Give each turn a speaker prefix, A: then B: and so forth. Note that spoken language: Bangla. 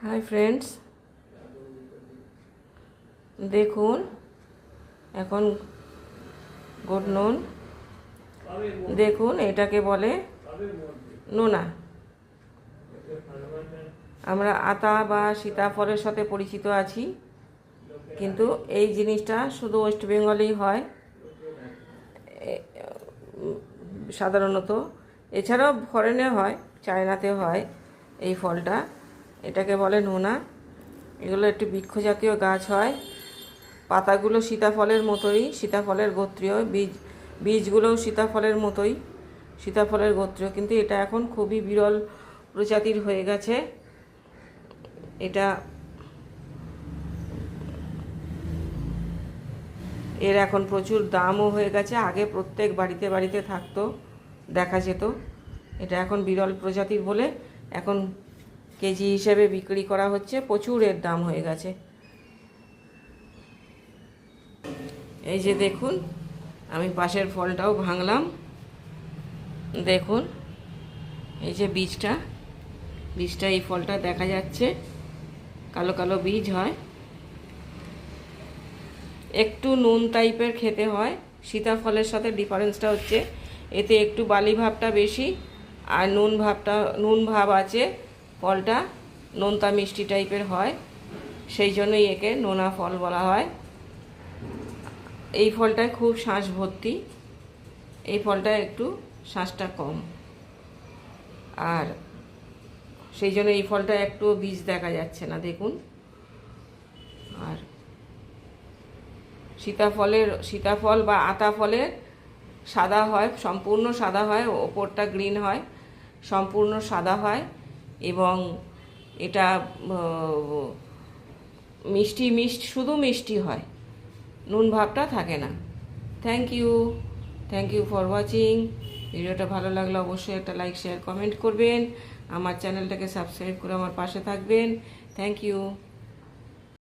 A: হাই ফ্রেন্ডস, দেখুন এখন গুড নুন। দেখুন এটাকে বলে নোনা। আমরা আতা বা সীতাফলের সাথে পরিচিত আছি, কিন্তু এই জিনিসটা শুধু ওয়েস্ট বেঙ্গলেই হয় সাধারণত। এছাড়াও ফরেনে হয়, চায়নাতে হয় এই ফলটা। এটাকে বলে নোনা। এগুলো একটি বৃক্ষ জাতীয় গাছ হয়। পাতাগুলো সীতাফলের মতোই, সীতাফলের গোত্রীয়। বীজগুলোও সীতাফলের মতোই, সীতাফলের গোত্রীয়, কিন্তু এটা এখন খুবই বিরল প্রজাতির হয়ে গেছে। এর এখন প্রচুর দামও হয়ে গেছে। আগে প্রত্যেক বাড়িতে বাড়িতে থাকতো, দেখা যেত। এটা এখন বিরল প্রজাতির বলে এখন কেজি হিসেবে বিক্রি করা হচ্ছে। প্রচুর এর দাম হয়ে গেছে। এই যে দেখুন, আমি পাশের ফলটাও ভাঙলাম। দেখুন এই যে বীজটা এই ফলটা দেখা যাচ্ছে, কালো কালো বীজ হয়। একটু নুন টাইপের খেতে হয়। সীতাফলের সাথে ডিফারেন্সটা হচ্ছে এতে একটু বালি ভাবটা বেশি, আর নুন ভাব আছে। ফলটা নোনতা মিষ্টি টাইপের হয়, সেই জন্যই একে নোনা ফল বলা হয়। এই ফলটায় খুব শাঁস ভর্তি। এই ফলটায় একটু শাঁসটা কম, আর সেই জন্য এই ফলটা একটু বীজ দেখা যাচ্ছে না, দেখুন। আর সীতাফল বা আতা ফলের সাদা হয়, সম্পূর্ণ সাদা হয়, ওপরটা গ্রিন হয়, সম্পূর্ণ সাদা হয়। এবং এটা শুধু মিষ্টি হয়, নুন ভাবটা থাকে না। Thank you for watching. ভিডিওটা ভালো লাগলে অবশ্যই একটা লাইক, শেয়ার, কমেন্ট করবেন। আমার চ্যানেলটাকে সাবস্ক্রাইব করে আমার পাশে থাকবেন। Thank you.